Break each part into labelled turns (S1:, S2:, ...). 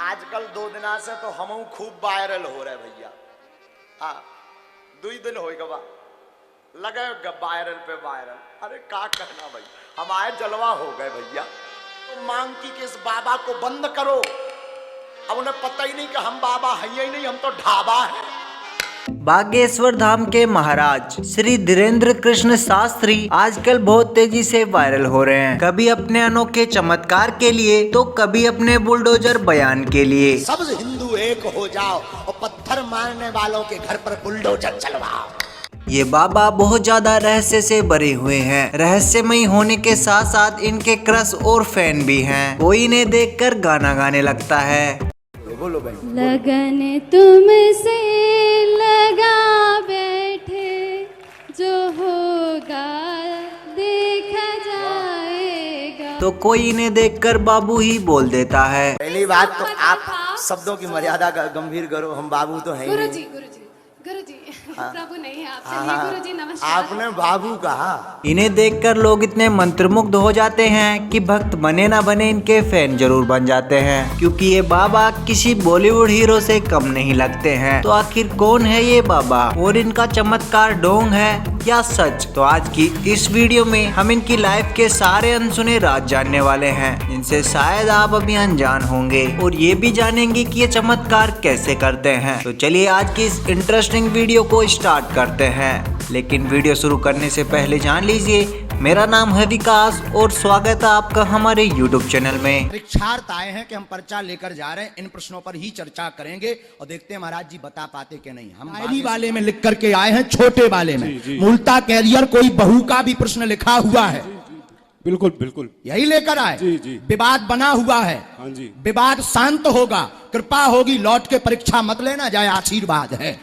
S1: आजकल 2 दिना से तो हम खूब वायरल हो रहे भैया। हाँ 2 दिन हो गवा लगे वायरल पे वायरल। अरे का कहना भाई, हमारे जलवा हो गए भैया। तो मांग की कि इस बाबा को बंद करो। अब उन्हें पता ही नहीं कि हम बाबा हैं ही नहीं, हम तो ढाबा हैं।
S2: बागेश्वर धाम के महाराज श्री धीरेन्द्र कृष्ण शास्त्री आजकल बहुत तेजी से वायरल हो रहे हैं। कभी अपने अनोखे चमत्कार के लिए तो कभी अपने बुलडोजर बयान के लिए।
S1: सब हिंदू एक हो जाओ और पत्थर मारने वालों के घर पर बुलडोजर चलवाओ।
S2: ये बाबा बहुत ज्यादा रहस्य से भरे हुए हैं। रहस्यमयी होने के साथ साथ इनके क्रश और फैन भी हैं। कोई इन्हें देखकर गाना गाने लगता है।
S1: बोलो भाई।
S3: लगन तुमसे लगा बैठे, जो होगा देखा जाएगा।
S2: तो कोई इन्हें देखकर बाबू ही बोल देता है।
S1: पहली बात तो आप शब्दों की मर्यादा का गंभीर करो, हम बाबू तो हैं ही नहीं।
S3: गुरुजी प्रभु नहीं है आप। चलिए गुरुजी नमस्कार।
S1: आपने बाबू कहा।
S2: इन्हें देखकर लोग इतने मंत्रमुग्ध हो जाते हैं कि भक्त बने ना बने इनके फैन जरूर बन जाते हैं, क्योंकि ये बाबा किसी बॉलीवुड हीरो से कम नहीं लगते हैं। तो आखिर कौन है ये बाबा और इनका चमत्कार ढोंग है या सच? तो आज की इस वीडियो में हम इनकी लाइफ के सारे अनसुने राज जानने वाले हैं, जिनसे शायद आप अभी अनजान होंगे, और ये भी जानेंगे कि ये चमत्कार कैसे करते हैं। तो चलिए आज की इस इंटरेस्टिंग वीडियो को स्टार्ट करते हैं। लेकिन वीडियो शुरू करने से पहले जान लीजिए, मेरा नाम है विकास और स्वागत है आपका हमारे YouTube चैनल में।
S1: परीक्षार्थ आए हैं कि हम पर्चा लेकर जा रहे हैं, इन प्रश्नों पर ही चर्चा करेंगे और देखते हैं महाराज जी बता पाते कि नहीं। हम डायरी वाले में लिख करके आए हैं, छोटे वाले में। मूलता कैरियर कोई बहू का भी प्रश्न लिखा हुआ है।
S4: बिल्कुल बिल्कुल
S1: यही लेकर आए।
S4: जी।
S1: विवाद बना हुआ है।
S4: हाँ जी।
S1: विवाद शांत होगा, कृपा होगी, लौट के परीक्षा मत लेना, जाए आशीर्वाद है।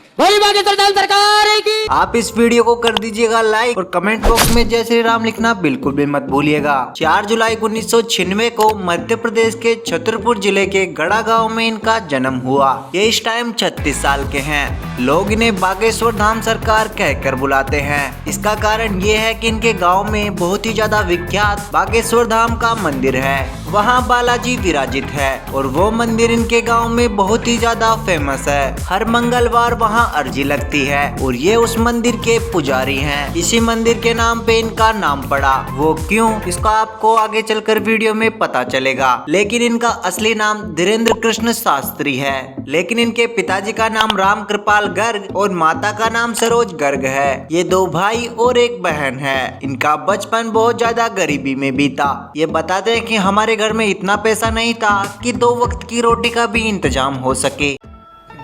S2: आप इस वीडियो को कर दीजिएगा लाइक और कमेंट बॉक्स में जय श्री राम लिखना बिल्कुल भी मत भूलिएगा। 4 जुलाई 1996 को मध्य प्रदेश के छतरपुर जिले के गड़ा गांव में इनका जन्म हुआ। ये इस टाइम 36 साल के हैं। लोग इन्हें बागेश्वर धाम सरकार कहकर बुलाते हैं। इसका कारण ये है कि इनके गाँव में बहुत ही ज्यादा विख्यात बागेश्वर धाम का मंदिर है। वहाँ बालाजी विराजित है और वो मंदिर इनके गांव में बहुत ही ज्यादा फेमस है। हर मंगलवार वहाँ अर्जी लगती है और ये उस मंदिर के पुजारी हैं। इसी मंदिर के नाम पे इनका नाम पड़ा, वो क्यों, इसका आपको आगे चलकर वीडियो में पता चलेगा। लेकिन इनका असली नाम धीरेन्द्र कृष्ण शास्त्री है। लेकिन इनके पिताजी का नाम राम कृपाल गर्ग और माता का नाम सरोज गर्ग है। ये 2 भाई और 1 बहन है। इनका बचपन बहुत ज्यादा गरीबी में बीता। ये बताते हैं कि हमारे घर में इतना पैसा नहीं था कि 2 वक्त की रोटी का भी इंतजाम हो सके।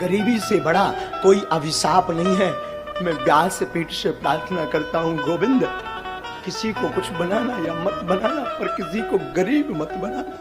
S1: गरीबी से बड़ा कोई अभिशाप नहीं है। मैं व्यास से पीठ से प्रार्थना करता हूँ, गोविंद किसी को कुछ बनाना या मत बनाना, पर किसी को गरीब मत बनाना।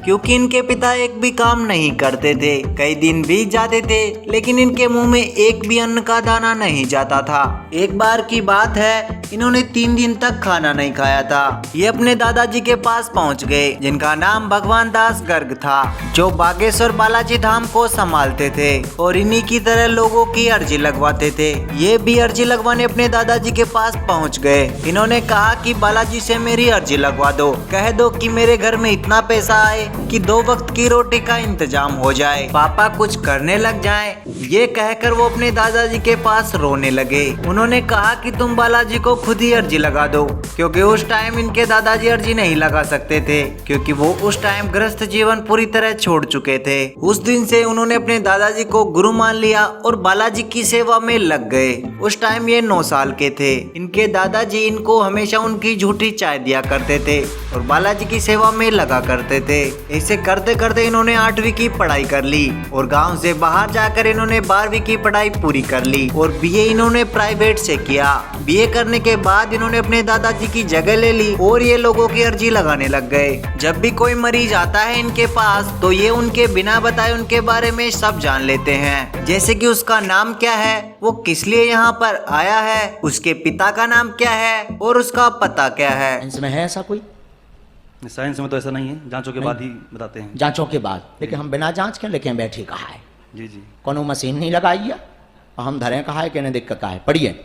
S2: क्योंकि इनके पिता एक भी काम नहीं करते थे। कई दिन बीत जाते थे लेकिन इनके मुंह में एक भी अन्न का दाना नहीं जाता था। एक बार की बात है, इन्होंने 3 दिन तक खाना नहीं खाया था। ये अपने दादाजी के पास पहुंच गए, जिनका नाम भगवान दास गर्ग था, जो बागेश्वर बालाजी धाम को संभालते थे और इन्हीं की तरह लोगों की अर्जी लगवाते थे। ये भी अर्जी लगवाने अपने दादाजी के पास पहुँच गए। इन्होंने कहा कि बालाजी से मेरी अर्जी लगवा दो, कह दो कि मेरे घर में इतना पैसा आए कि 2 वक्त की रोटी का इंतजाम हो जाए, पापा कुछ करने लग जाएं। ये कहकर वो अपने दादाजी के पास रोने लगे। उन्होंने कहा कि तुम बालाजी को खुद ही अर्जी लगा दो, क्योंकि उस टाइम इनके दादाजी अर्जी नहीं लगा सकते थे, क्योंकि वो उस टाइम गृहस्थ जीवन पूरी तरह छोड़ चुके थे। उस दिन से उन्होंने अपने दादाजी को गुरु मान लिया और बालाजी की सेवा में लग गए। उस टाइम ये 9 साल के थे। इनके दादाजी इनको हमेशा उनकी झूठी चाय दिया करते थे और बालाजी की सेवा में लगा करते थे। ऐसे करते करते इन्होंने 8वीं की पढ़ाई कर ली और गांव से बाहर जाकर इन्होंने 12वीं की पढ़ाई पूरी कर ली और बीए इन्होंने प्राइवेट से किया। बीए करने के बाद इन्होंने अपने दादाजी की जगह ले ली और ये लोगों की अर्जी लगाने लग गए। जब भी कोई मरीज आता है इनके पास तो ये उनके बिना बताए उनके बारे में सब जान लेते हैं, जैसे कि उसका नाम क्या है, वो किस लिए यहाँ पर आया है, उसके पिता का नाम क्या है और उसका पता क्या है।
S1: इसमें है ऐसा कोई?
S4: साइंस में तो ऐसा नहीं है, जांचों के बाद ही बताते हैं।
S1: जांचों के बाद, लेकिन हम बिना जांच के लेके बैठे कहा है।
S4: जी।
S1: कोनो मशीन नहीं लगाई है और हम धरे कहा है कि नहीं दिक्कत का है। पढ़िए,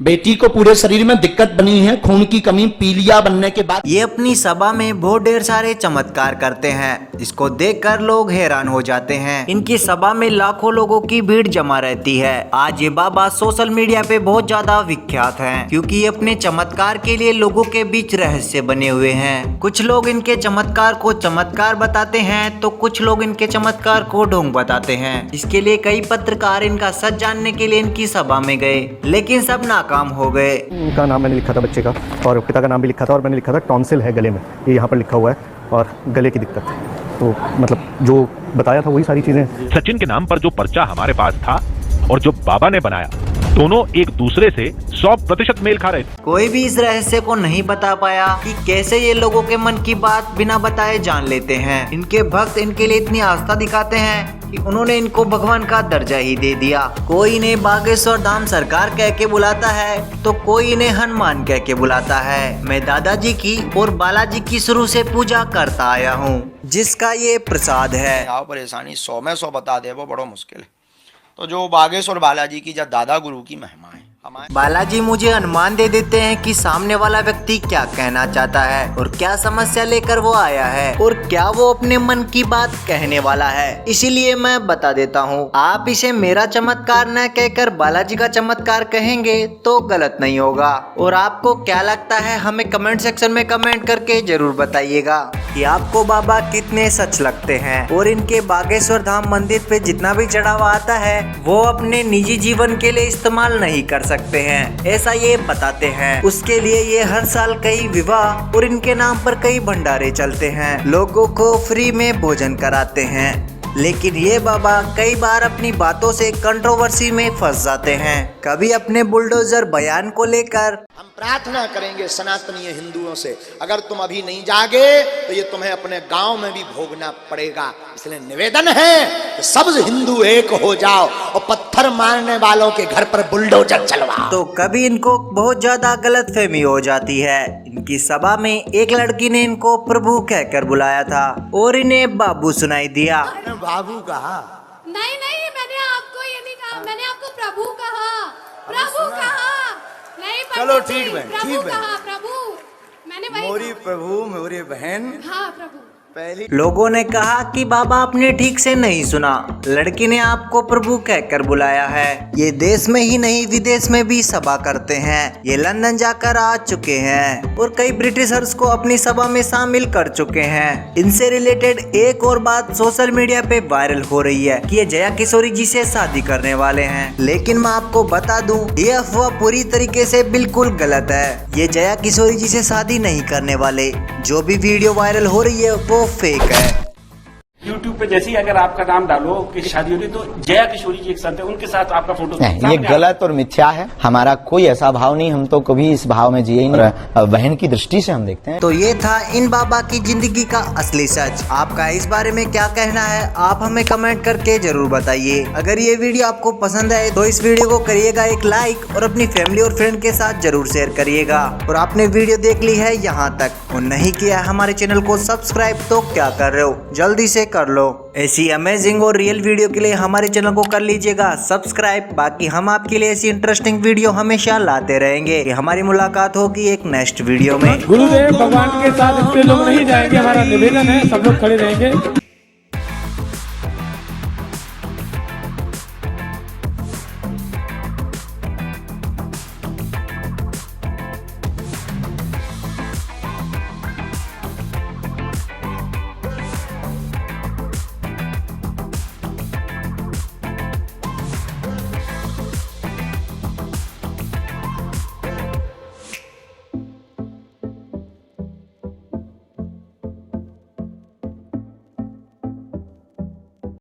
S5: बेटी को पूरे शरीर में दिक्कत बनी है, खून की कमी, पीलिया बनने के बाद।
S2: ये अपनी सभा में बहुत ढेर सारे चमत्कार करते हैं, इसको देखकर लोग हैरान हो जाते हैं। इनकी सभा में लाखों लोगों की भीड़ जमा रहती है। आज ये बाबा सोशल मीडिया पे बहुत ज्यादा विख्यात हैं, क्योंकि ये अपने चमत्कार के लिए लोगों के बीच रहस्य बने हुए हैं। कुछ लोग इनके चमत्कार को चमत्कार बताते हैं, तो कुछ लोग इनके चमत्कार को ढोंग बताते हैं। इसके लिए कई पत्रकार इनका सच जानने के लिए इनकी सभा में गए, लेकिन सब नाकाम हो गए।
S6: उनका नाम मैंने लिखा था बच्चे का, और पिता का नाम भी लिखा था, और मैंने लिखा था टॉन्सिल है गले में, ये यहाँ पर लिखा हुआ है, और गले की दिक्कत है। तो मतलब जो बताया था वही सारी चीज़ें।
S7: सचिन के नाम पर जो पर्चा हमारे पास था और जो बाबा ने बनाया, दोनों एक दूसरे से 100% मेल खा रहे थे।
S2: कोई भी इस रहस्य को नहीं बता पाया कि कैसे ये लोगों के मन की बात बिना बताए जान लेते हैं। इनके भक्त इनके लिए इतनी आस्था दिखाते हैं कि उन्होंने इनको भगवान का दर्जा ही दे दिया। कोई इन्हें बागेश्वर धाम सरकार कह के बुलाता है, तो कोई इन्हें हनुमान कह के बुलाता है। मैं दादाजी की और बालाजी की शुरू से पूजा करता आया हूँ, जिसका ये प्रसाद है।
S1: आओ परेशानी 100 में 100 बता दे वो बड़ो मुश्किल है। तो जो बागेश्वर बालाजी की या दादा गुरु की महिमा है, हमारे
S2: बालाजी मुझे अनुमान दे देते हैं कि सामने वाला व्यक्ति क्या कहना चाहता है और क्या समस्या लेकर वो आया है और क्या वो अपने मन की बात कहने वाला है। इसीलिए मैं बता देता हूँ, आप इसे मेरा चमत्कार न कहकर बालाजी का चमत्कार कहेंगे तो गलत नहीं होगा। और आपको क्या लगता है हमें कमेंट सेक्शन में कमेंट करके जरूर बताइएगा कि आपको बाबा कितने सच लगते हैं। और इनके बागेश्वर धाम मंदिर पे जितना भी चढ़ावा आता है वो अपने निजी जीवन के लिए इस्तेमाल नहीं कर सकते हैं, ऐसा ये बताते हैं। उसके लिए ये हर साल कई विवाह और इनके नाम पर कई भंडारे चलते हैं, लोगों को फ्री में भोजन कराते हैं। लेकिन ये बाबा कई बार अपनी बातों से कंट्रोवर्सी में फंस जाते हैं, कभी अपने बुलडोजर बयान को लेकर।
S1: हम प्रार्थना करेंगे सनातनीय हिंदुओं से, अगर तुम अभी नहीं जागे तो ये तुम्हें अपने गांव में भी भोगना पड़ेगा। इसलिए निवेदन है कि सब हिंदू एक हो जाओ और पत्थर मारने वालों के घर पर बुलडोजर चलवाओ।
S2: तो कभी इनको बहुत ज्यादा गलतफहमी हो जाती है। इनकी सभा में एक लड़की ने इनको प्रभु कहकर बुलाया था और इन्हें बाबू सुनाई दिया।
S1: बाबू कहा?
S3: नहीं नहीं, मैंने आपको ये नहीं कहा, मैंने आपको प्रभु कहा, प्रभु कहा। नहीं
S1: चलो
S3: पंडित जी,
S1: ठीक है,
S3: प्रभु
S1: ठीक है।
S3: कहा, प्रभु मैंने वही
S1: मोरी प्रभु मोरी बहन।
S3: कहा। हाँ प्रभु।
S1: पहली
S2: लोगों ने कहा कि बाबा आपने ठीक से नहीं सुना, लड़की ने आपको प्रभु कहकर बुलाया है। ये देश में ही नहीं विदेश में भी सभा करते हैं। ये लंदन जाकर आ चुके हैं और कई ब्रिटिशर्स को अपनी सभा में शामिल कर चुके हैं। इनसे रिलेटेड एक और बात सोशल मीडिया पे वायरल हो रही है कि ये जया किशोरी जी से शादी करने वाले हैं। लेकिन मैं आपको बता दूं, ये अफवाह पूरी तरीके से बिल्कुल गलत है। ये जया किशोरी जी से शादी नहीं करने वाले। जो भी वीडियो वायरल हो रही है वो फेक है।
S8: YouTube पे जैसे ही अगर आपका नाम डालो कि शादी हो रही, तो जया किशोरी जी एक साथ है, उनके साथ आपका फोटो
S5: नहीं, ये गलत और मिथ्या है। हमारा कोई ऐसा भाव नहीं, हम तो कभी इस भाव में जिए ही नहीं। बहन की दृष्टि से हम देखते हैं।
S2: तो ये था इन बाबा की जिंदगी का असली सच। आपका इस बारे में क्या कहना है, आप हमें कमेंट करके जरूर बताइए। अगर ये वीडियो आपको पसंद आए तो इस वीडियो को करिएगा एक लाइक और अपनी फैमिली और फ्रेंड के साथ जरूर शेयर करिएगा। और आपने वीडियो देख ली है यहाँ तक और नहीं किया है हमारे चैनल को सब्सक्राइब, तो क्या कर रहे हो, जल्दी से कर लो। ऐसी अमेजिंग और रियल वीडियो के लिए हमारे चैनल को कर लीजिएगा सब्सक्राइब। बाकी हम आपके लिए ऐसी इंटरेस्टिंग वीडियो हमेशा लाते रहेंगे। हमारी मुलाकात होगी एक नेक्स्ट वीडियो में।
S9: गुरुदेव भगवान के साथ इतने लोग नहीं जाएंगे, हमारा निवेदन है सब लोग खड़े रहेंगे।